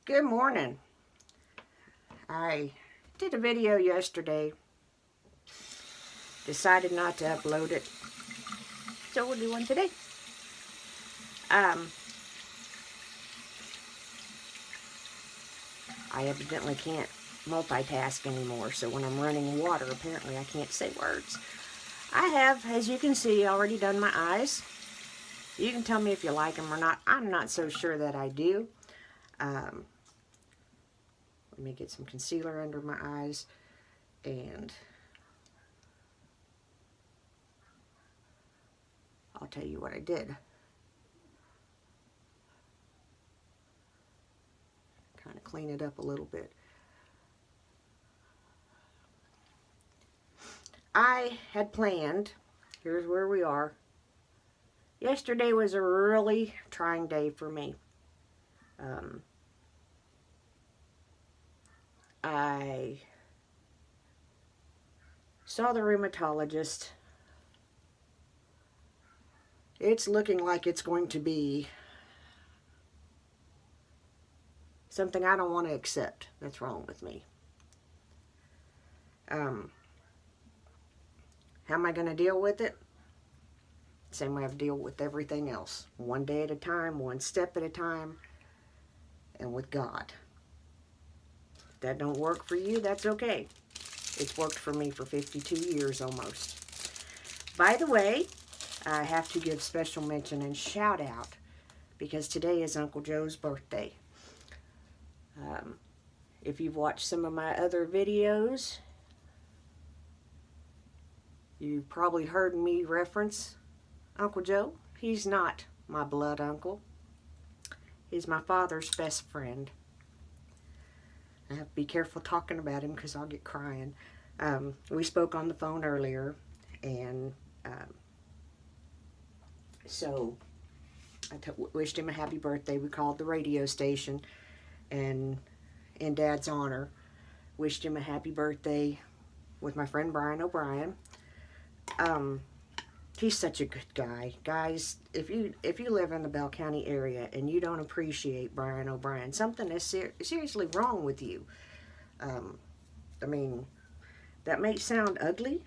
Good morning. I did a video yesterday. Decided not to upload it. So we'll do one today. I evidently can't multitask anymore. So when I'm running water, apparently I can't say words. I have, as you can see, already done my eyes. You can tell me if you like them or not. I'm not so sure that I do. Let me get some concealer under my eyes, and I'll tell you what I did. Kind of clean it up a little bit. I had planned, here's where we are. Yesterday was a really trying day for me. I saw the rheumatologist. It's looking like it's going to be something I don't want to accept. That's wrong with me. How am I going to deal with it? Same way I've dealt with everything else. One day at a time, one step at a time, and with God. If that don't work for you, that's okay. It's worked for me for 52 years almost. By the way, I have to give special mention and shout out because today is Uncle Joe's birthday. If you've watched some of my other videos, you've probably heard me reference Uncle Joe. He's not my blood uncle. He's my father's best friend. I have to be careful talking about him because I'll get crying. We spoke on the phone earlier, and so I wished him a happy birthday. We called the radio station, and in Dad's honor, wished him a happy birthday with my friend Brian O'Brien. He's such a good guy. Guys, if you live in the Bell County area and you don't appreciate Brian O'Brien, something is seriously wrong with you. I mean, that may sound ugly,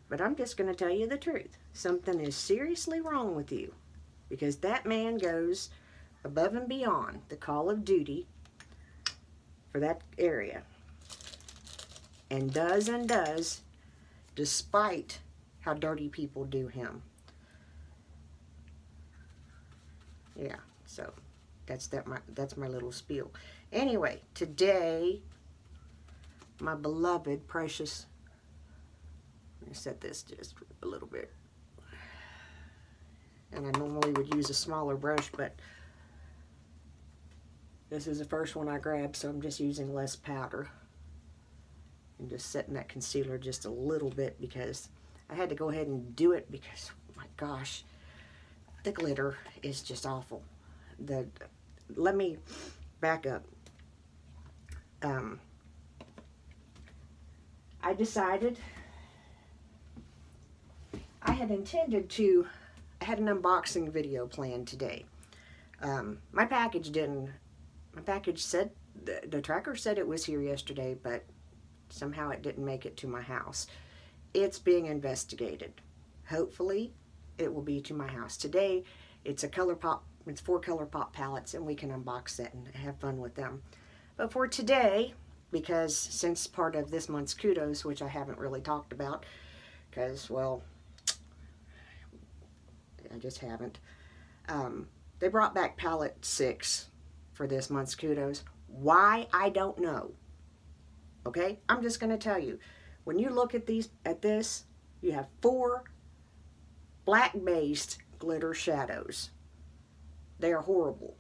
but I'm just going to tell you the truth. Something is seriously wrong with you, because that man goes above and beyond the call of duty for that area, and does despite how dirty people do him. Yeah, so that's my little spiel. Anyway, today, my beloved, precious, let me set this just a little bit. And I normally would use a smaller brush, but this is the first one I grabbed, so I'm just using less powder. And just setting that concealer just a little bit because I had to go ahead and do it because, my gosh, the glitter is just awful. Let me back up. I decided I had intended to, I had an unboxing video planned today. My package said, the tracker said it was here yesterday, but somehow it didn't make it to my house. It's being investigated. Hopefully, it will be to my house. Today, it's a ColourPop, it's 4 ColourPop palettes, and we can unbox that and have fun with them. But for today, because since part of this month's kudos, which I haven't really talked about, because, well, I just haven't. They brought back palette 6 for this month's kudos. Why? I don't know. Okay? I'm just going to tell you. When you look at this, you have 4 black-based glitter shadows. They are horrible.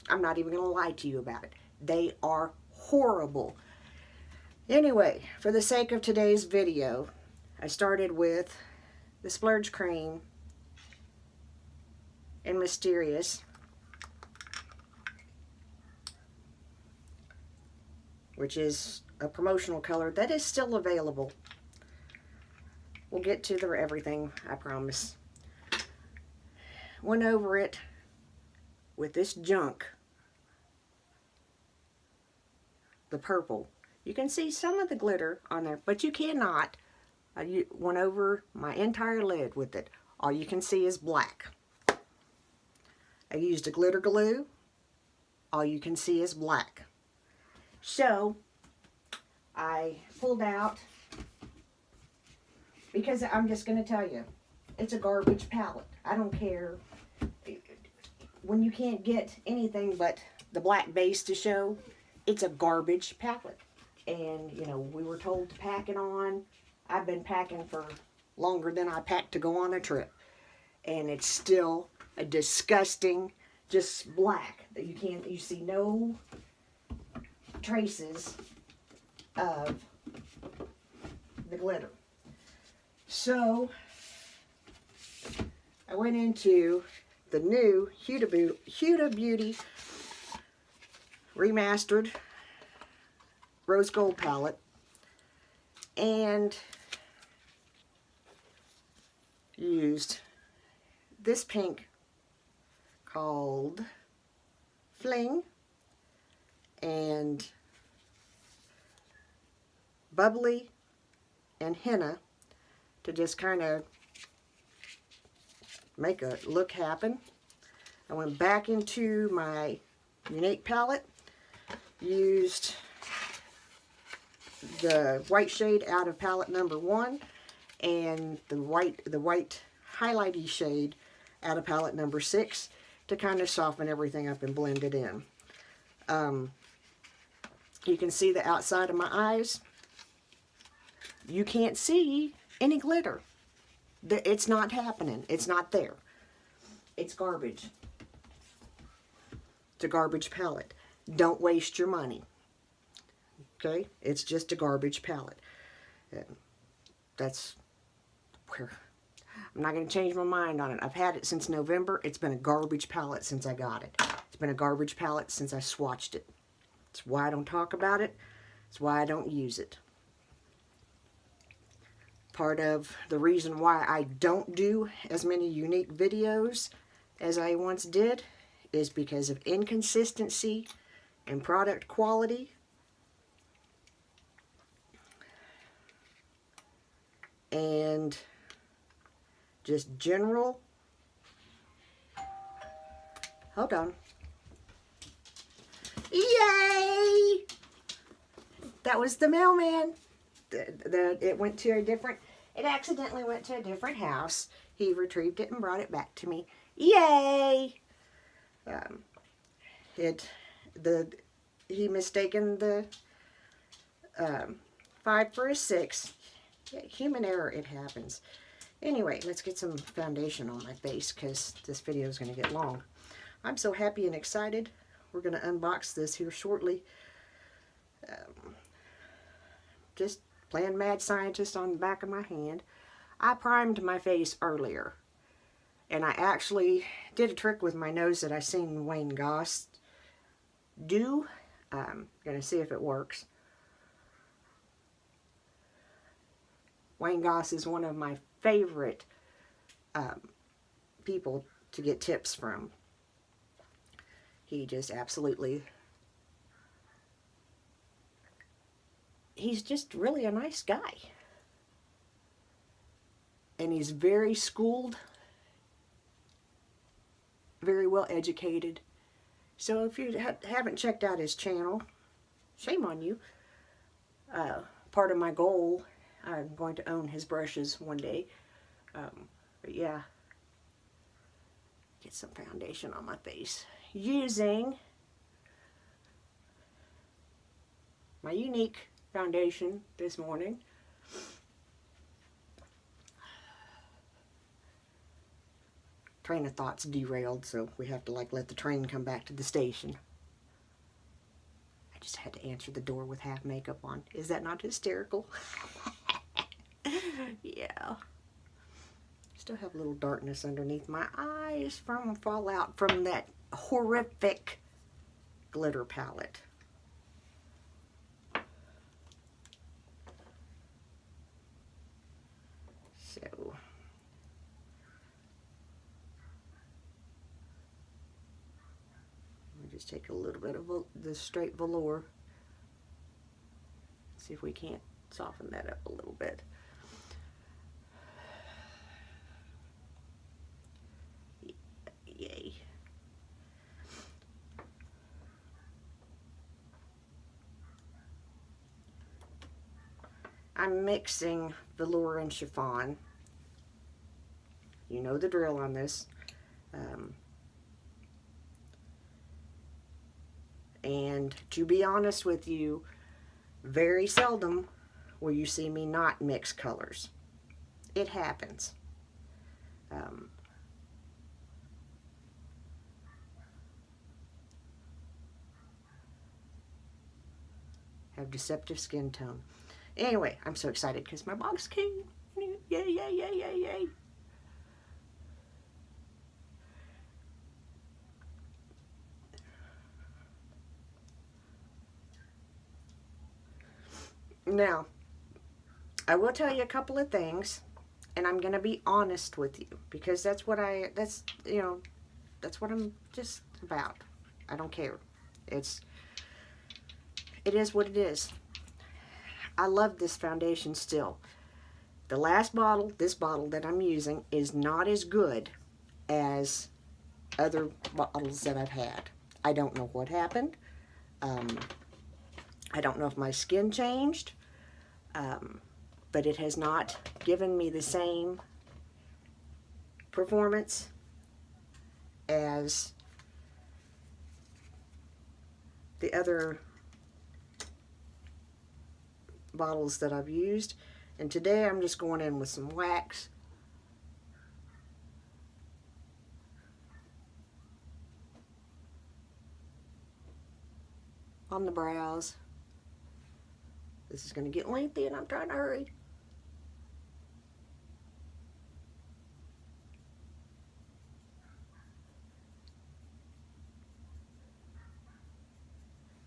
I'm not even going to lie to you about it. They are horrible. Anyway, for the sake of today's video, I started with the Splurge Cream in Mysterious, which is a promotional color that is still available. We'll get to the everything, I promise. Went over it with this junk the purple. You can see some of the glitter on there, but you cannot. I went over my entire lid with it. All you can see is black. I used a glitter glue. All you can see is black. So I pulled out, because I'm just going to tell you, it's a garbage palette. I don't care when you can't get anything but the black base to show. It's a garbage palette. And, you know, we were told to pack it on. I've been packing for longer than I packed to go on a trip. And it's still a disgusting, just black. That you see no traces of the glitter. So, I went into the new Huda Beauty remastered rose gold palette and used this pink called Fling and Bubbly and Henna to just kind of make a look happen. I went back into my Younique palette, used the white shade out of palette number 1 and the white highlighty shade out of palette number 6 to kind of soften everything up and blend it in. You can see the outside of my eyes. You can't see any glitter. It's not happening. It's not there. It's garbage. It's a garbage palette. Don't waste your money. Okay? It's just a garbage palette. That's where I'm not going to change my mind on it. I've had it since November. It's been a garbage palette since I got it. It's been a garbage palette since I swatched it. It's why I don't talk about it. It's why I don't use it. Part of the reason why I don't do as many Younique videos as I once did is because of inconsistency in product quality and just general. Hold on. Yay! That was the mailman. It went to a different, it accidentally went to a different house. He retrieved it and brought it back to me. Yay! He mistaken the 5 for a 6. Human error, it happens. Anyway, let's get some foundation on my face because this video is going to get long. I'm so happy and excited. We're going to unbox this here shortly. Just playing mad scientist on the back of my hand. I primed my face earlier. And I actually did a trick with my nose that I seen Wayne Goss do. I'm going to see if it works. Wayne Goss is one of my favorite people to get tips from. He just absolutely, he's just really a nice guy. And he's very schooled, very well educated. So if you haven't checked out his channel, shame on you. Part of my goal, I'm going to own his brushes one day. But yeah, get some foundation on my face using my Younique foundation this morning. Train of thought's derailed, so we have to let the train come back to the station. I just had to answer the door with half makeup on. Is that not hysterical? Yeah. Still have a little darkness underneath my eyes from fallout from that horrific glitter palette. So let me just take a little bit of the straight velour See if we can't soften that up a little bit. Yay. I'm mixing velour and chiffon. You know the drill on this. And to be honest with you, very seldom will you see me not mix colors. It happens. Have deceptive skin tone. Anyway, I'm so excited because my box came. Yay, yay, yay, yay, yay. Now, I will tell you a couple of things, and I'm going to be honest with you, because that's what that's what I'm just about. I don't care. It is what it is. I love this foundation still. The last bottle, this bottle that I'm using, is not as good as other bottles that I've had. I don't know what happened. I don't know if my skin changed. But it has not given me the same performance as the other bottles that I've used. And today I'm just going in with some wax. On the brows. This is going to get lengthy and I'm trying to hurry.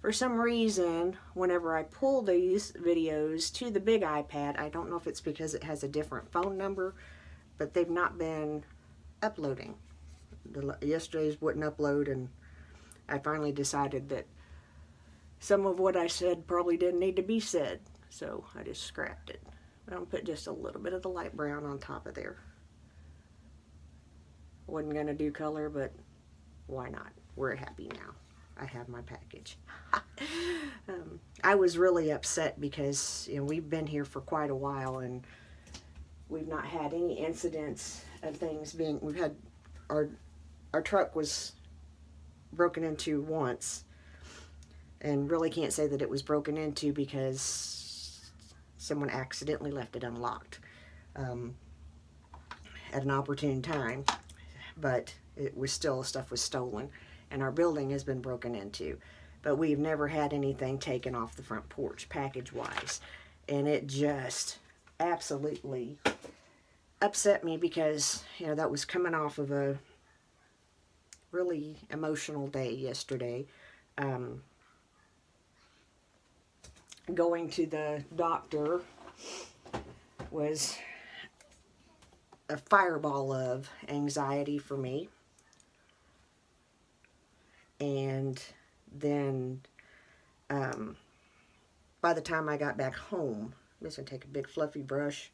For some reason, whenever I pull these videos to the big iPad, I don't know if it's because it has a different phone number, but they've not been uploading. Yesterday's wouldn't upload, and I finally decided that some of what I said probably didn't need to be said, so I just scrapped it. I'm going to put just a little bit of the light brown on top of there. Wasn't going to do color, but why not? We're happy now. I have my package. I was really upset because we've been here for quite a while and we've not had any incidents of things being. We've had our truck was broken into once, and really can't say that it was broken into because someone accidentally left it unlocked at an opportune time, but it was still, stuff was stolen. And our building has been broken into, but we've never had anything taken off the front porch package-wise, and it just absolutely upset me because that was coming off of a really emotional day yesterday. Going to the doctor was a fireball of anxiety for me. And then by the time I got back home, I'm just going to take a big fluffy brush.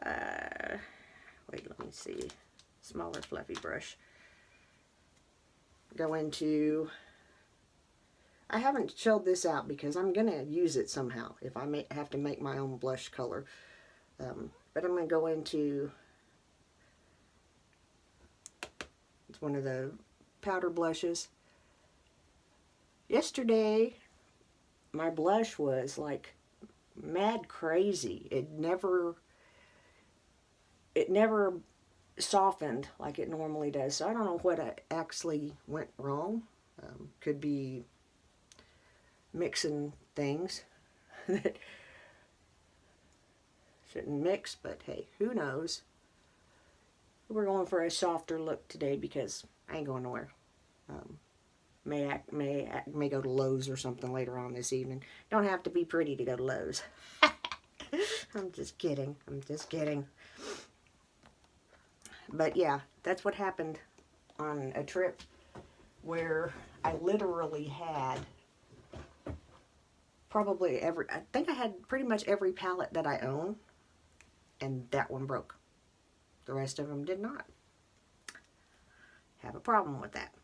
Wait, let me see. Smaller fluffy brush. Go into... I haven't chilled this out because I'm going to use it somehow if I have to make my own blush color. But I'm going to go into... It's one of the powder blushes. Yesterday, my blush was like mad crazy. It never softened like it normally does. So I don't know what actually went wrong. Could be mixing things that shouldn't mix, but hey, who knows? We're going for a softer look today because I ain't going nowhere. May go to Lowe's or something later on this evening. Don't have to be pretty to go to Lowe's. I'm just kidding. I'm just kidding. But yeah, that's what happened on a trip where I literally had probably I think I had pretty much every palette that I own, and that one broke. The rest of them did not. Have a problem with that.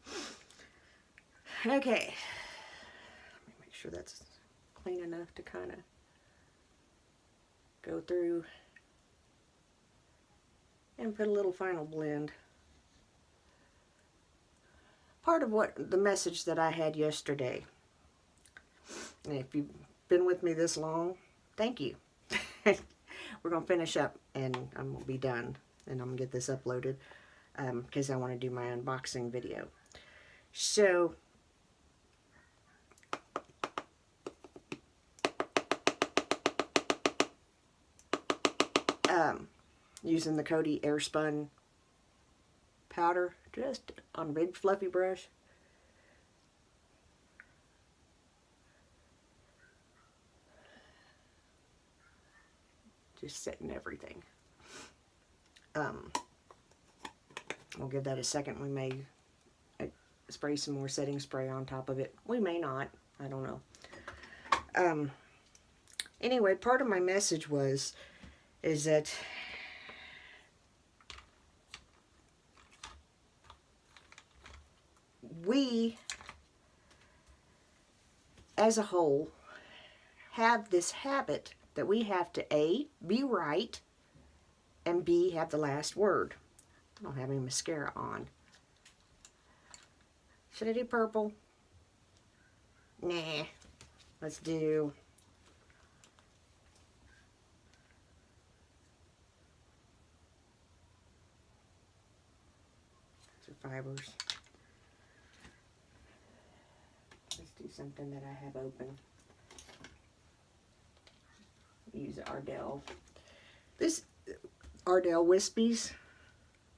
Okay. Let me make sure that's clean enough to kind of go through and put a little final blend. Part of what the message that I had yesterday, and if you've been with me this long, thank you. We're going to finish up and I'm going to be done, and I'm going to get this uploaded because I want to do my unboxing video. So, using the Coty Airspun powder just on a big fluffy brush. Just setting everything. We'll give that a second. We may spray some more setting spray on top of it. We may not. I don't know. Anyway, part of my message is that we, as a whole, have this habit that we have to A, be right, and B, have the last word. I don't have any mascara on. Should I do purple? Nah. Let's do fibers. Let's do something that I have open. Use Ardell. This Ardell Wispies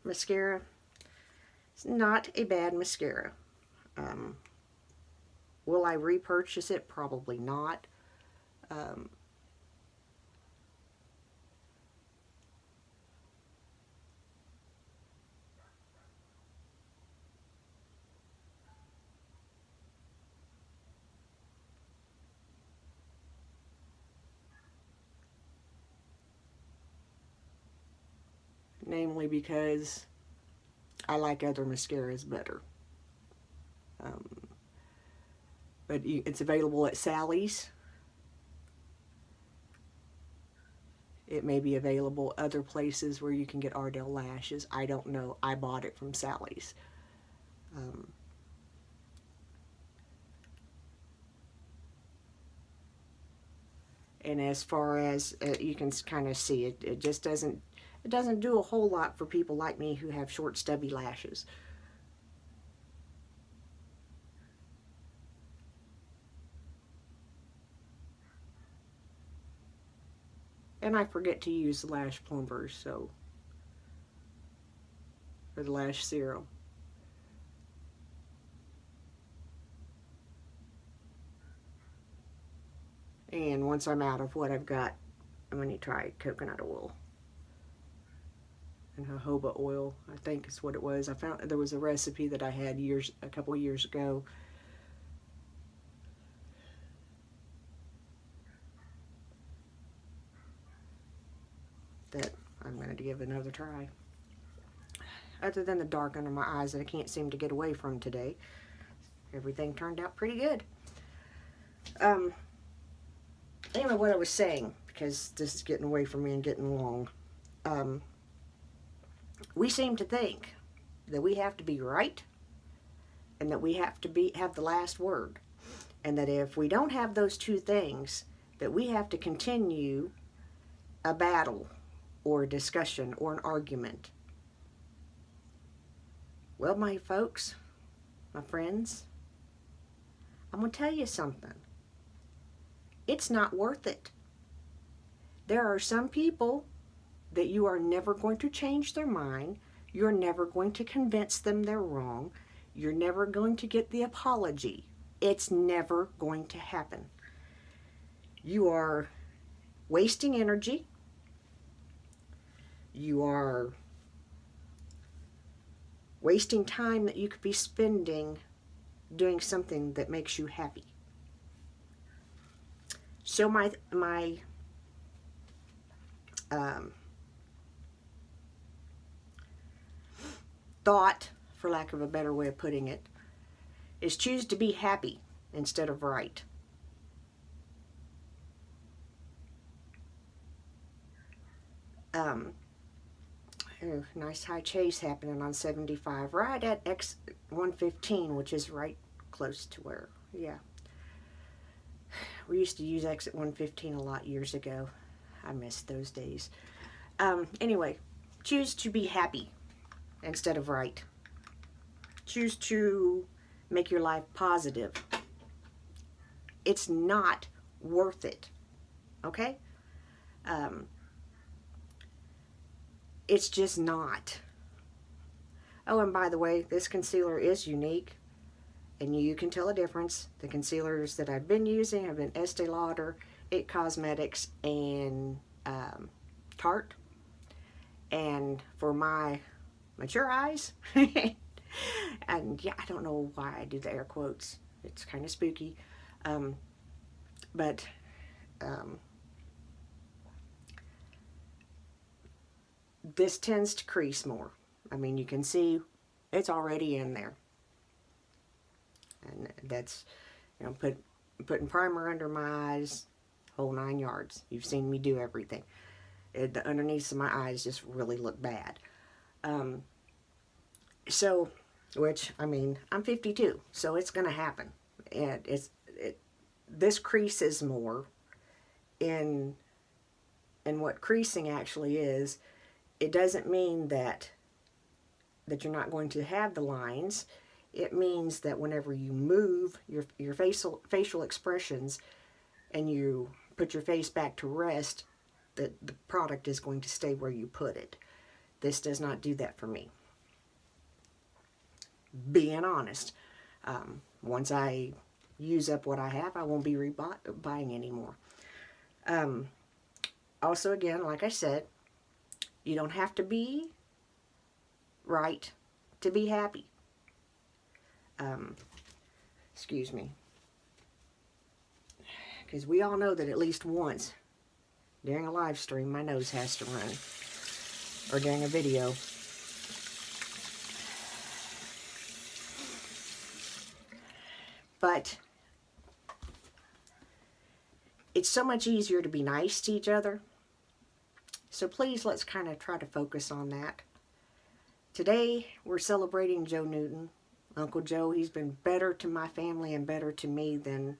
mascara. It's not a bad mascara. Will I repurchase it? Probably not. Namely because I like other mascaras better. But it's available at Sally's. It may be available other places where you can get Ardell lashes. I don't know. I bought it from Sally's. And as far as you can kind of see, it just doesn't do a whole lot for people like me who have short, stubby lashes. And I forget to use the lash plumpers, so, or the lash serum. And once I'm out of what I've got, I'm going to try coconut oil. And jojoba oil, I think is what it was. I found there was a recipe that I had a couple years ago. That I'm going to give another try. Other than the dark under my eyes that I can't seem to get away from today, everything turned out pretty good. Anyway, what I was saying, because this is getting away from me and getting long. We seem to think that we have to be right and that we have to have the last word. And that if we don't have those two things, that we have to continue a battle or a discussion or an argument. Well, my folks, my friends, I'm going to tell you something. It's not worth it. There are some people that you are never going to change their mind. You're never going to convince them they're wrong. You're never going to get the apology. It's never going to happen. You are wasting energy. You are wasting time that you could be spending doing something that makes you happy. So my thought, for lack of a better way of putting it, is choose to be happy instead of right. Oh, nice high chase happening on 75, right at X115, which is right close to where, yeah. We used to use exit 115 a lot years ago. I miss those days. Anyway, choose to be happy instead of right. Choose to make your life positive. It's not worth it, okay? It's just not. Oh, and by the way, this concealer is Younique, and you can tell a difference. The concealers that I've been using have been Estee Lauder, It Cosmetics, and Tarte. And for my mature eyes, and yeah, I don't know why I do the air quotes. It's kind of spooky. But this tends to crease more. I mean, you can see it's already in there. And that's, you know, putting primer under my eyes, whole 9 yards. You've seen me do everything. The underneath of my eyes just really look bad. So, which, I mean, I'm 52, so it's going to happen. And this creases more in what creasing actually is. It doesn't mean that you're not going to have the lines. It means that whenever you move your facial expressions and you put your face back to rest, that the product is going to stay where you put it. This does not do that for me. Being honest. Once I use up what I have, I won't be buying anymore. Also, again, like I said, you don't have to be right to be happy. Excuse me. Because we all know that at least once during a live stream, my nose has to run. Or during a video. But it's so much easier to be nice to each other. So please, let's kind of try to focus on that. Today, we're celebrating Joe Newton. Uncle Joe, he's been better to my family and better to me than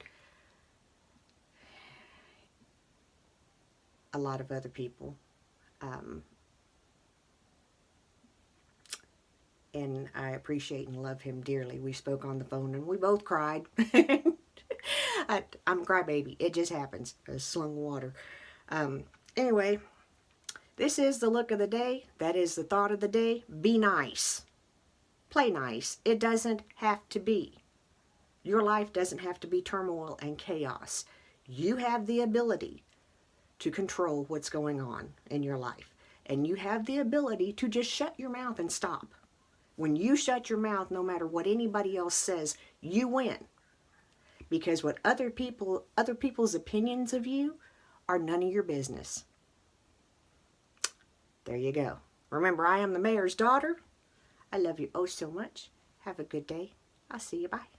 a lot of other people. And I appreciate and love him dearly. We spoke on the phone and we both cried. I'm a crybaby. It just happens. I slung water. Anyway, this is the look of the day. That is the thought of the day. Be nice. Play nice. It doesn't have to be. Your life doesn't have to be turmoil and chaos. You have the ability to control what's going on in your life. And you have the ability to just shut your mouth and stop. When you shut your mouth, no matter what anybody else says, you win. Because what other people's opinions of you are none of your business. There you go. Remember, I am the mayor's daughter. I love you oh so much. Have a good day. I'll see you. Bye.